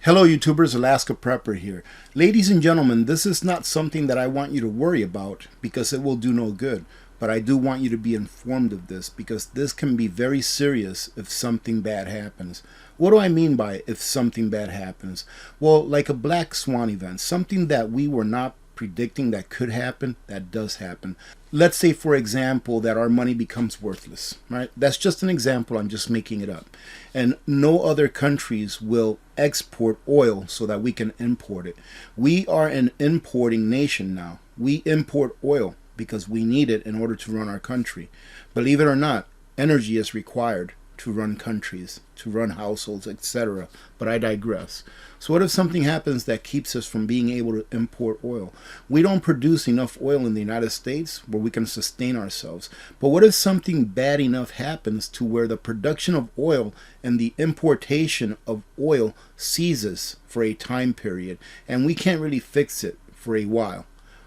Hello YouTubers, Alaska Prepper here. Ladies and gentlemen, this is not something that I want you to worry about because it will do no good. But I do want you to be informed of this because this can be very serious if something bad happens. What do I mean by if something bad happens? Well, like a black swan event, something that we were not predicting that could happen, that does happen. Let's say, for example, that our money becomes worthless, right? That's just an example. I'm just making it up. And no other countries will export oil so that we can import it. We are an importing nation now. We import oil because we need it in order to run our country. Believe it or not, energy is required to run countries, to run households, etc. But I digress. So what if something happens that keeps us from being able to import oil? We don't produce enough oil in the United States where we can sustain ourselves. But what if something bad enough happens to where the production of oil and the importation of oil ceases for a time period and we can't really fix it for a while?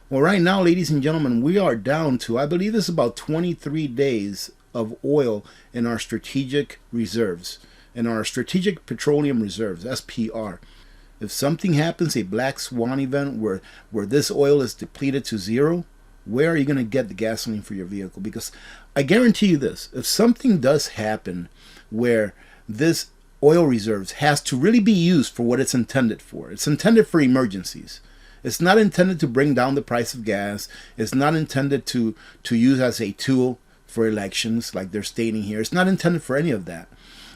Well, right now, ladies and gentlemen, we are down to, I believe it's about 23 days of oil in our strategic reserves, in our strategic petroleum reserves, SPR. If something happens, a black swan event where this oil is depleted to zero, where are you going to get the gasoline for your vehicle? Because I guarantee you this, if something does happen where this oil reserves has to really be used for what it's intended for, it's intended for emergencies. It's not intended to bring down the price of gas. It's not intended to use as a tool for elections like they're stating here. It's not intended for any of that.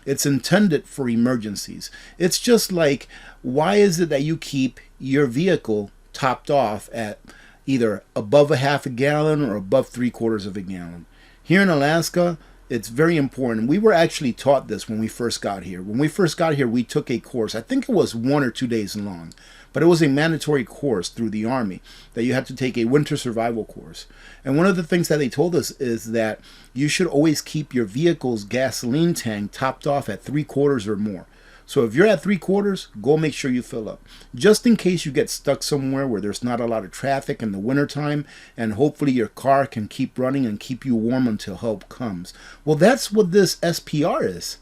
It's intended for emergencies. It's just like, why is it that you keep your vehicle topped off at either above a half a gallon or above 3/4 of a gallon? Here in Alaska, it's very important. We were actually taught this when we first got here. When we first got here, we took a course. I think it was 1 or 2 days long, but it was a mandatory course through the Army that you had to take a winter survival course. And one of the things that they told us is that you should always keep your vehicle's gasoline tank topped off at 3/4 or more. So if you're at 3/4, go make sure you fill up. Just in case you get stuck somewhere where there's not a lot of traffic in the wintertime, and hopefully your car can keep running and keep you warm until help comes. Well, that's what this SPR is.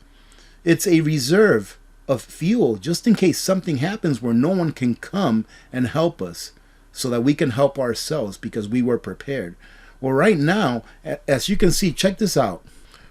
It's a reserve of fuel just in case something happens where no one can come and help us so that we can help ourselves because we were prepared. Well, right now, as you can see, check this out.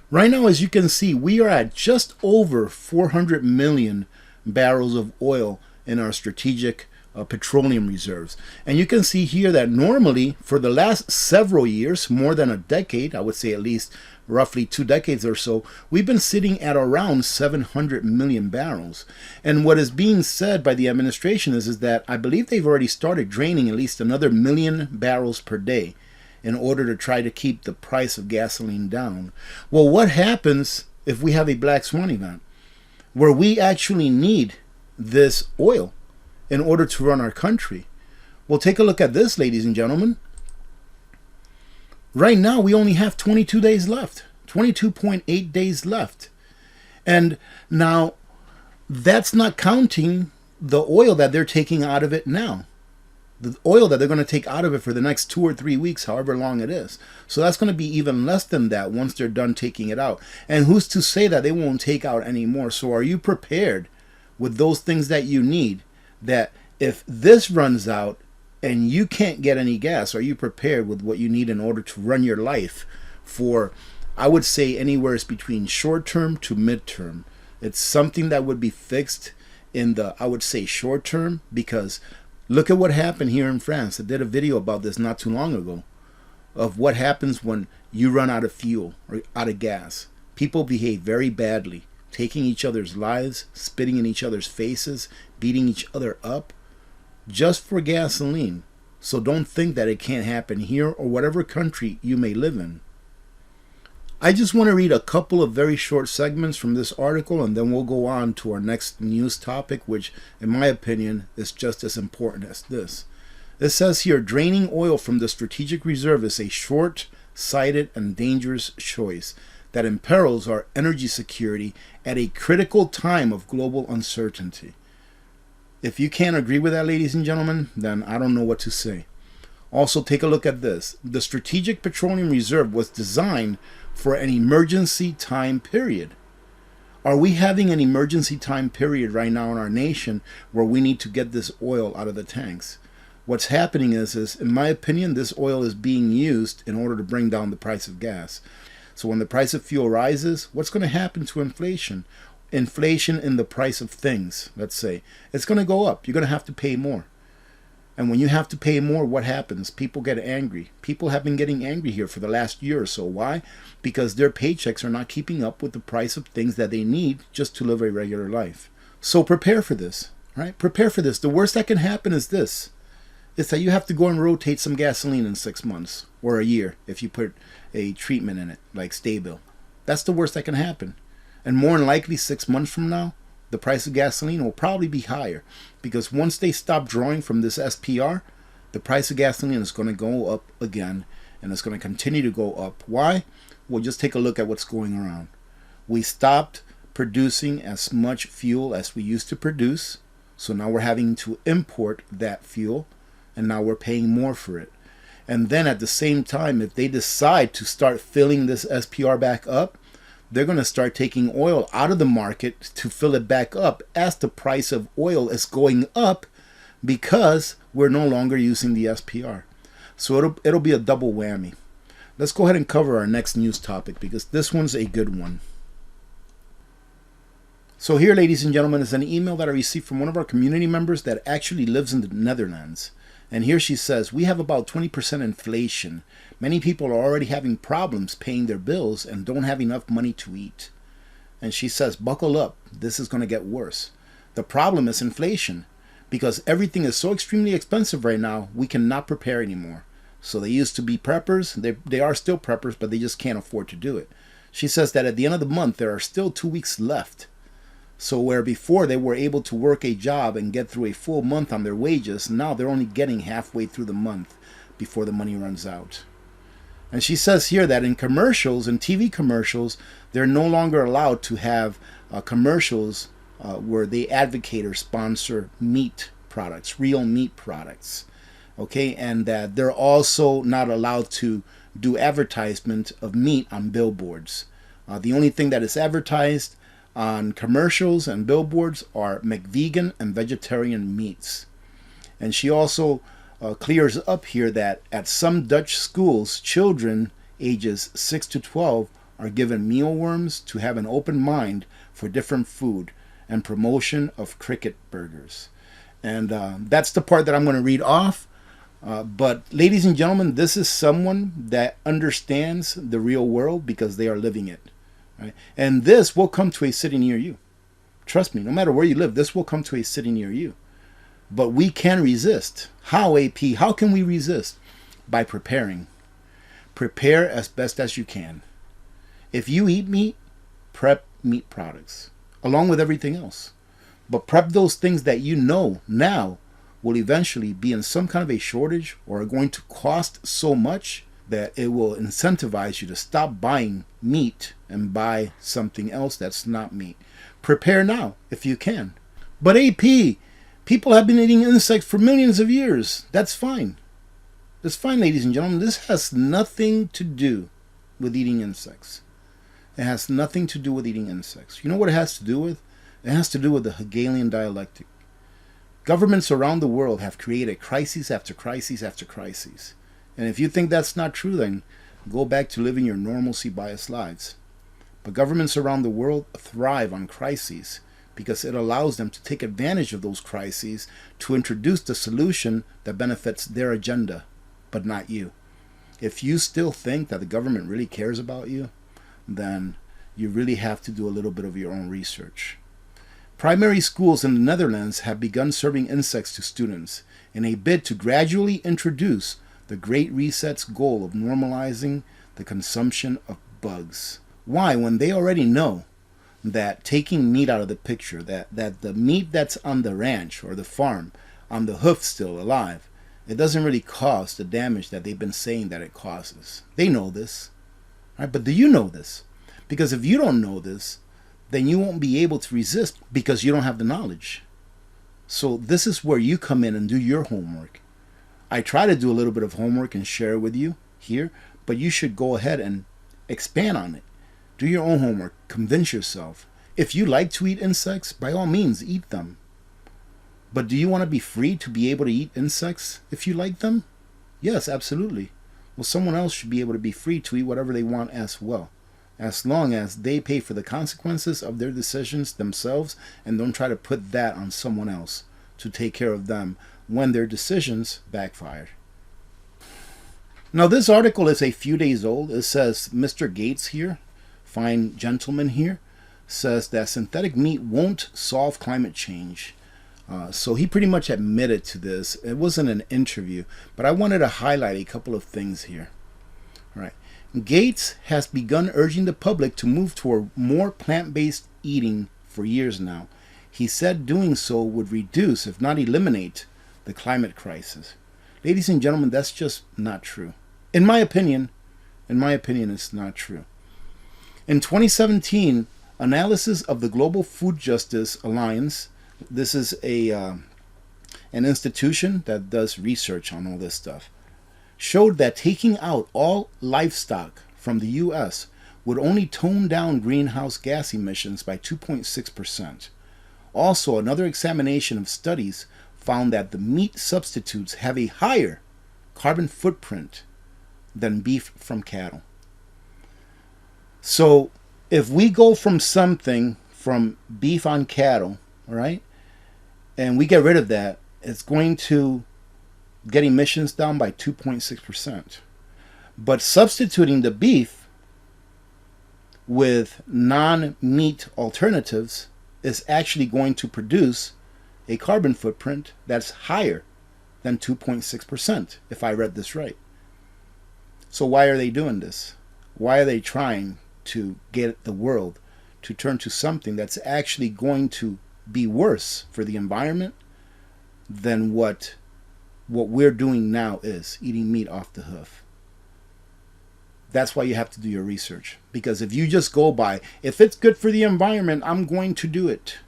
Right now, as you can see, we are at just over 400 million barrels of oil in our strategic petroleum reserves. And you can see here that normally for the last several years, more than a decade, I would say at least roughly 2 decades or so, we've been sitting at around 700 million barrels. And what is being said by the administration is that I believe they've already started draining at least another 1 million barrels per day in order to try to keep the price of gasoline down. Well, what happens if we have a black swan event where we actually need this oil in order to run our country? Well, take a look at this, ladies and gentlemen. Right now, we only have 22 days left, 22.8 days left. And now, that's not counting the oil that they're taking out of it now. The oil that they're going to take out of it for the next 2 or 3 weeks, however long it is. So that's going to be even less than that once they're done taking it out. And who's to say that they won't take out any more? So are you prepared with those things that you need? That if this runs out and you can't get any gas, are you prepared with what you need in order to run your life for, I would say, anywhere between short term to midterm? It's something that would be fixed in the, I would say, short term, because look at what happened here in France. I did a video about this not too long ago of what happens when you run out of fuel or out of gas. People behave very badly, taking each other's lives, spitting in each other's faces, beating each other up just for gasoline. So don't think that it can't happen here or whatever country you may live in. I just want to read a couple of very short segments from this article and then we'll go on to our next news topic, which in my opinion is just as important as this. It says here, draining oil from the strategic reserve is a short-sighted and dangerous choice that imperils our energy security at a critical time of global uncertainty. If you can't agree with that, ladies and gentlemen, then I don't know what to say. Also, take a look at this. The Strategic Petroleum Reserve was designed for an emergency time period. Are we having an emergency time period right now in our nation where we need to get this oil out of the tanks? What's happening is, in my opinion, this oil is being used in order to bring down the price of gas. So when the price of fuel rises, what's going to happen to inflation? Inflation in the price of things, let's say. It's going to go up. You're going to have to pay more. And when you have to pay more, what happens? People get angry. People have been getting angry here for the last year or so. Why? Because their paychecks are not keeping up with the price of things that they need just to live a regular life. So prepare for this, right? Prepare for this. The worst that can happen is this. It's that you have to go and rotate some gasoline in 6 months or a year if you put a treatment in it, like Stabil. That's the worst that can happen. And more than likely 6 months from now, the price of gasoline will probably be higher, because once they stop drawing from this SPR, the price of gasoline is going to go up again, and it's going to continue to go up. Why? Well, just take a look at what's going around. We stopped producing as much fuel as we used to produce, so now we're having to import that fuel, and now we're paying more for it. And then at the same time, if they decide to start filling this SPR back up, they're going to start taking oil out of the market to fill it back up as the price of oil is going up, because we're no longer using the SPR. So it'll be a double whammy. Let's go ahead and cover our next news topic, because this one's a good one. So here, ladies and gentlemen, is an email that I received from one of our community members that actually lives in the Netherlands. And here she says, we have about 20% inflation. Many people are already having problems paying their bills and don't have enough money to eat. And she says, buckle up, this is going to get worse. The problem is inflation, because everything is so extremely expensive right now, we cannot prepare anymore. So they used to be preppers, they are still preppers, but they just can't afford to do it. She says that at the end of the month, there are still 2 weeks left. So where before they were able to work a job and get through a full month on their wages, now they're only getting halfway through the month before the money runs out. And she says here that in commercials and TV commercials, they're no longer allowed to have commercials where they advocate or sponsor meat products, real meat products. Okay, and that they're also not allowed to do advertisement of meat on billboards. The only thing that is advertised on commercials and billboards are McVegan and vegetarian meats. And she also clears up here that at some Dutch schools, children ages 6 to 12 are given mealworms to have an open mind for different food, and promotion of cricket burgers. And that's the part that I'm going to read off. But ladies and gentlemen, this is someone that understands the real world because they are living it. Right? And this will come to a city near you. Trust me, no matter where you live, this will come to a city near you. But we can resist. How, AP? How can we resist? By preparing. Prepare as best as you can. If you eat meat, prep meat products, along with everything else. But prep those things that you know now will eventually be in some kind of a shortage or are going to cost so much that it will incentivize you to stop buying meat and buy something else that's not meat. Prepare now if you can. But AP, people have been eating insects for millions of years. That's fine. That's fine, ladies and gentlemen. This has nothing to do with eating insects. It has nothing to do with eating insects. You know what it has to do with? It has to do with the Hegelian dialectic. Governments around the world have created crises after crises after crises. And if you think that's not true, then go back to living your normalcy biased lives. But governments around the world thrive on crises because it allows them to take advantage of those crises to introduce the solution that benefits their agenda, but not you. If you still think that the government really cares about you, then you really have to do a little bit of your own research. Primary schools in the Netherlands have begun serving insects to students in a bid to gradually introduce the Great Reset's goal of normalizing the consumption of bugs. Why? When they already know that taking meat out of the picture, that the meat that's on the ranch or the farm, on the hoof still alive, it doesn't really cause the damage that they've been saying that it causes. They know this. Right? But do you know this? Because if you don't know this, then you won't be able to resist because you don't have the knowledge. So this is where you come in and do your homework. I try to do a little bit of homework and share it with you here, but you should go ahead and expand on it. Do your own homework. Convince yourself. If you like to eat insects, by all means, eat them. But do you want to be free to be able to eat insects if you like them? Yes, absolutely. Well, someone else should be able to be free to eat whatever they want as well, as long as they pay for the consequences of their decisions themselves and don't try to put that on someone else to take care of them when their decisions backfired. Now, this article is a few days old. It says Mr. Gates here, fine gentleman here, says that synthetic meat won't solve climate change. So he pretty much admitted to this. It wasn't an interview, but I wanted to highlight a couple of things here. All right. Gates has begun urging the public to move toward more plant-based eating for years now. He said doing so would reduce, if not eliminate, the climate crisis. Ladies and gentlemen, that's just not true. In my opinion, it's not true. In 2017, analysis of the Global Food Justice Alliance, this is an institution that does research on all this stuff, showed that taking out all livestock from the U.S. would only tone down greenhouse gas emissions by 2.6%. Also, another examination of studies found that the meat substitutes have a higher carbon footprint than beef from cattle. So, if we go from beef on cattle, all right, and we get rid of that, it's going to get emissions down by 2.6%. But substituting the beef with non-meat alternatives is actually going to produce a carbon footprint that's higher than 2.6%, if I read this right. So why are they doing this? Why are they trying to get the world to turn to something that's actually going to be worse for the environment than what we're doing now is, eating meat off the hoof? That's why you have to do your research. Because if you just go by, if it's good for the environment, I'm going to do it.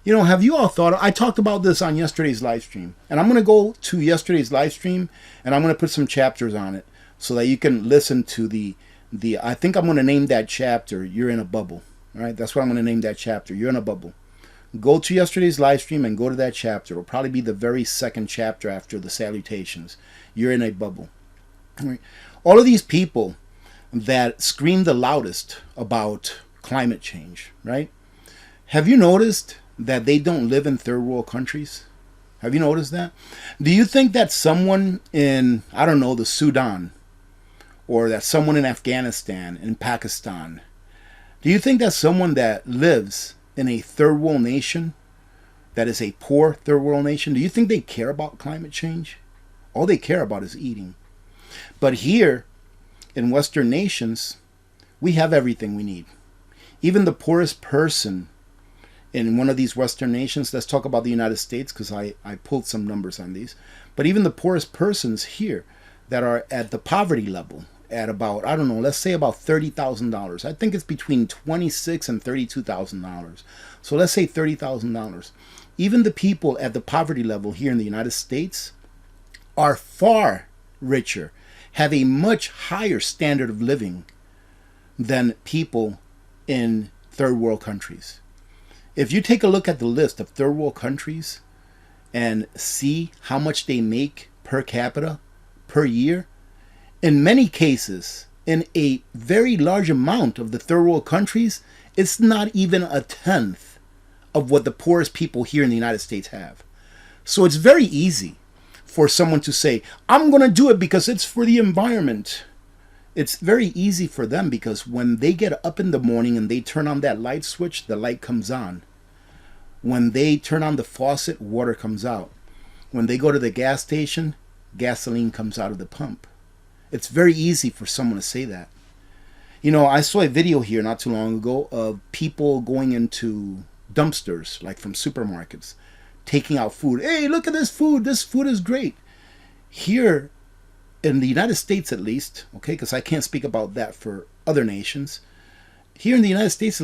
You know, have you all thought, I talked about this on yesterday's live stream, and I'm going to go to yesterday's live stream and I'm going to put some chapters on it so that you can listen to I think I'm going to name that chapter, You're in a Bubble. All right, that's what I'm going to name that chapter, You're in a Bubble. Go to yesterday's live stream and go to that chapter. It'll probably be the very second chapter after the salutations. You're in a bubble. All right. All of these people that scream the loudest about climate change, right? Have you noticed that they don't live in third world countries? Have you noticed that? Do you think that someone in, I don't know, the Sudan, or that someone in Afghanistan, in Pakistan, do you think that someone that lives in a third world nation, that is a poor third world nation, do you think they care about climate change? All they care about is eating. But here in Western nations, we have everything we need. Even the poorest person in one of these Western nations, let's talk about the United States because I pulled some numbers on these, but even the poorest persons here that are at the poverty level, at about, I don't know, let's say about $30,000. I think it's between $26,000 and $32,000. So let's say $30,000. Even the people at the poverty level here in the United States are far richer, have a much higher standard of living than people in third world countries. If you take a look at the list of third world countries and see how much they make per capita per year, in many cases, in a very large amount of the third world countries, it's not even a tenth of what the poorest people here in the United States have. So it's very easy for someone to say, I'm going to do it because it's for the environment. It's very easy for them because when they get up in the morning and they turn on that light switch, the light comes on. When they turn on the faucet, water comes out. When they go to the gas station, gasoline comes out of the pump. It's very easy for someone to say that. You know, I saw a video here not too long ago of people going into dumpsters, like from supermarkets, taking out food. Hey, look at this food. This food is great. Here in the United States, at least, okay, because I can't speak about that for other nations. Here in the United States,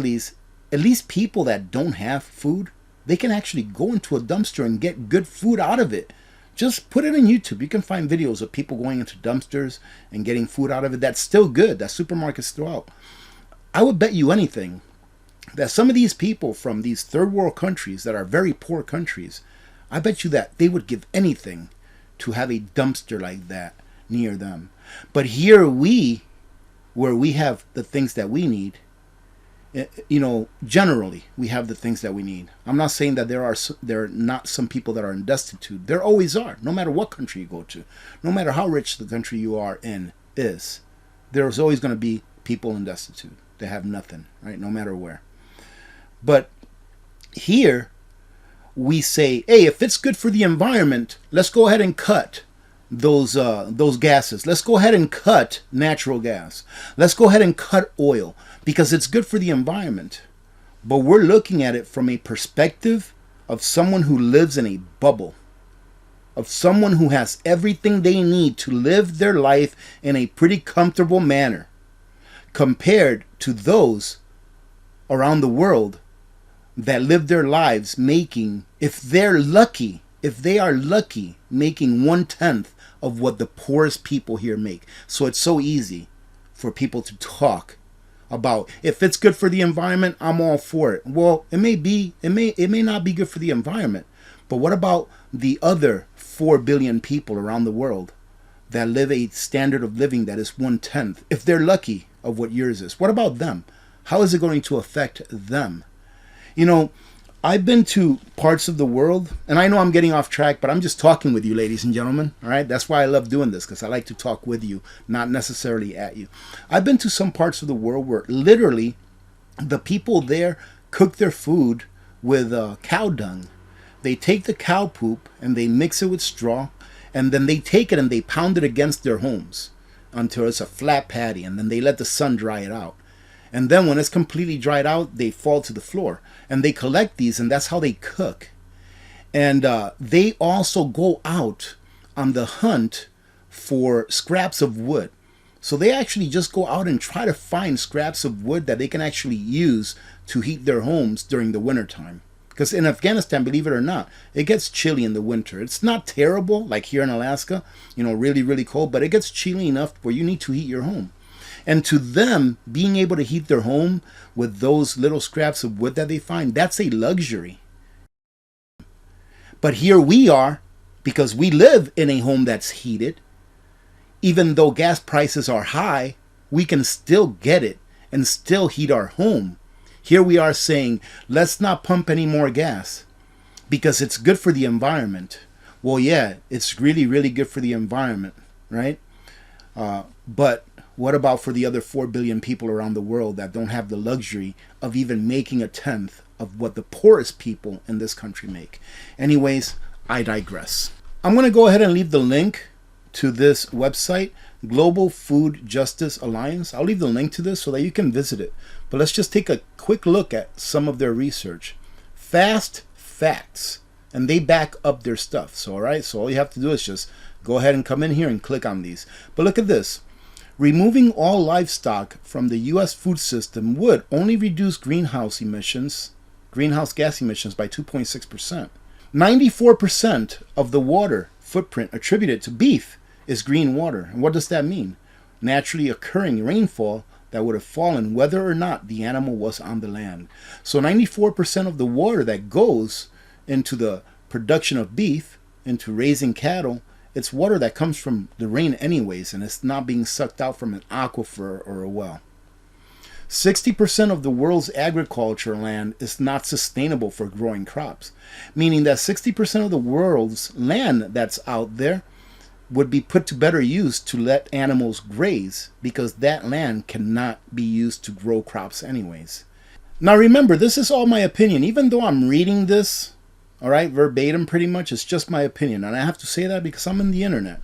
at least people that don't have food, they can actually go into a dumpster and get good food out of it. Just put it on YouTube. You can find videos of people going into dumpsters and getting food out of it that's still good, that supermarkets throw out. I would bet you anything that some of these people from these third world countries that are very poor countries, I bet you that they would give anything to have a dumpster like that near them. But here where we have the things that we need, generally we have the things that we need. I'm not saying that there are not some people that are in destitute. There always are, no matter what country you go to, no matter how rich the country you are in is. There's always going to be people in destitute. They have nothing, right? No matter where. But here we say, hey, if it's good for the environment, let's go ahead and cut those gases. Let's go ahead and cut natural gas. Let's go ahead and cut oil because it's good for the environment. But we're looking at it from a perspective of someone who lives in a bubble, of someone who has everything they need to live their life in a pretty comfortable manner, compared to those around the world that live their lives making, if they are lucky, making 1/10 of what the poorest people here make. So it's so easy for people to talk about, if it's good for the environment, I'm all for it. Well, it may not be good for the environment, but what about the other 4 billion people around the world that live a standard of living that is 1/10, if they're lucky, of what yours is? What about them? How is it going to affect them? I've been to parts of the world, and I know I'm getting off track, but I'm just talking with you, ladies and gentlemen. All right, that's why I love doing this, because I like to talk with you, not necessarily at you. I've been to some parts of the world where literally the people there cook their food with cow dung. They take the cow poop and they mix it with straw, and then they take it and they pound it against their homes until it's a flat patty, and then they let the sun dry it out. And then when it's completely dried out, they fall to the floor. And they collect these, and that's how they cook. And they also go out on the hunt for scraps of wood. So they actually just go out and try to find scraps of wood that they can actually use to heat their homes during the wintertime. Because in Afghanistan, believe it or not, it gets chilly in the winter. It's not terrible like here in Alaska, really, really cold, but it gets chilly enough where you need to heat your home. And to them, being able to heat their home with those little scraps of wood that they find, that's a luxury. But here we are, because we live in a home that's heated. Even though gas prices are high, we can still get it and still heat our home. Here we are saying, let's not pump any more gas because it's good for the environment. Well, yeah, it's really, really good for the environment, right? But what about for the other 4 billion people around the world that don't have the luxury of even making 1/10 of what the poorest people in this country make? Anyways, I digress. I'm going to go ahead and leave the link to this website, Global Food Justice Alliance. I'll leave the link to this so that you can visit it. But let's just take a quick look at some of their research. Fast facts. And they back up their stuff. So, all right, so all you have to do is just go ahead and come in here and click on these. But look at this. Removing all livestock from the U.S. food system would only reduce greenhouse gas emissions by 2.6%. 94% of the water footprint attributed to beef is green water. And what does that mean? Naturally occurring rainfall that would have fallen whether or not the animal was on the land. So 94% of the water that goes into the production of beef, into raising cattle, it's water that comes from the rain anyways, and it's not being sucked out from an aquifer or a well. 60% of the world's agriculture land is not sustainable for growing crops, meaning that 60% of the world's land that's out there would be put to better use to let animals graze, because that land cannot be used to grow crops anyways. Now remember, this is all my opinion. Even though I'm reading this, all right, verbatim pretty much, it's just my opinion. And I have to say that because I'm on the internet.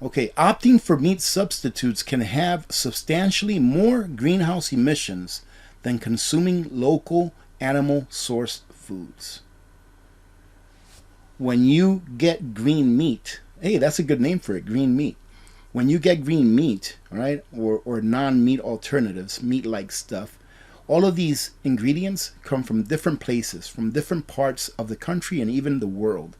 Okay, opting for meat substitutes can have substantially more greenhouse emissions than consuming local animal-sourced foods. When you get green meat, hey, that's a good name for it, green meat. When you get green meat, all right, or non-meat alternatives, meat-like stuff, all of these ingredients come from different places, from different parts of the country and even the world.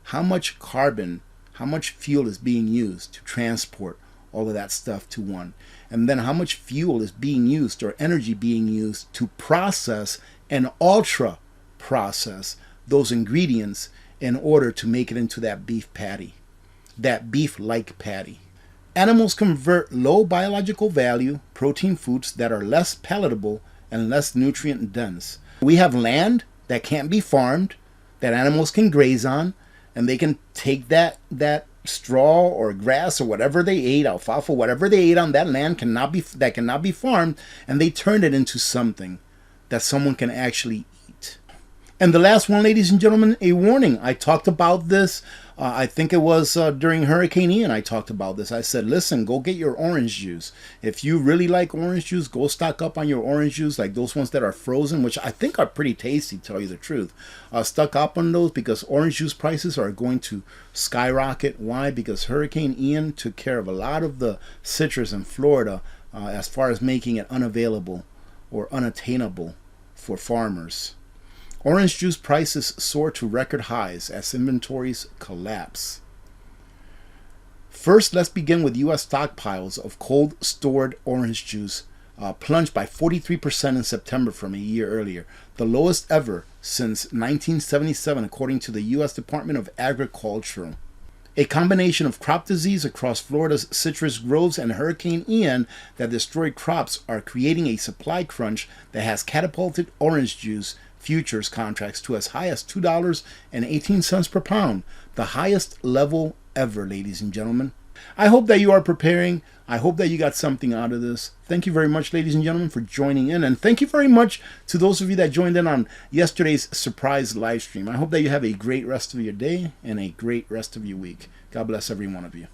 How much carbon, how much fuel is being used to transport all of that stuff to one? And then how much fuel is being used or energy being used to process and ultra process those ingredients in order to make it into that beef patty, that beef-like patty. Animals convert low biological value protein foods that are less palatable and less nutrient dense. We have land that can't be farmed, that animals can graze on, and they can take that straw or grass or whatever they ate, alfalfa, whatever they ate on that land cannot be farmed, and they turn it into something that someone can actually eat. And the last one, ladies and gentlemen, a warning. I talked about this. I think it was during Hurricane Ian I talked about this. I said, listen, go get your orange juice. If you really like orange juice, go stock up on your orange juice, like those ones that are frozen, which I think are pretty tasty, to tell you the truth. Stock up on those because orange juice prices are going to skyrocket. Why? Because Hurricane Ian took care of a lot of the citrus in Florida as far as making it unavailable or unattainable for farmers. Orange juice prices soar to record highs as inventories collapse. First, let's begin with U.S. stockpiles of cold stored orange juice plunged by 43% in September from a year earlier, the lowest ever since 1977, according to the U.S. Department of Agriculture. A combination of crop disease across Florida's citrus groves and Hurricane Ian that destroyed crops are creating a supply crunch that has catapulted orange juice futures contracts to as high as $2.18 per pound, the highest level ever, ladies and gentlemen. I hope that you are preparing. I hope that you got something out of this. Thank you very much, ladies and gentlemen, for joining in. And thank you very much to those of you that joined in on yesterday's surprise live stream. I hope that you have a great rest of your day and a great rest of your week. God bless every one of you.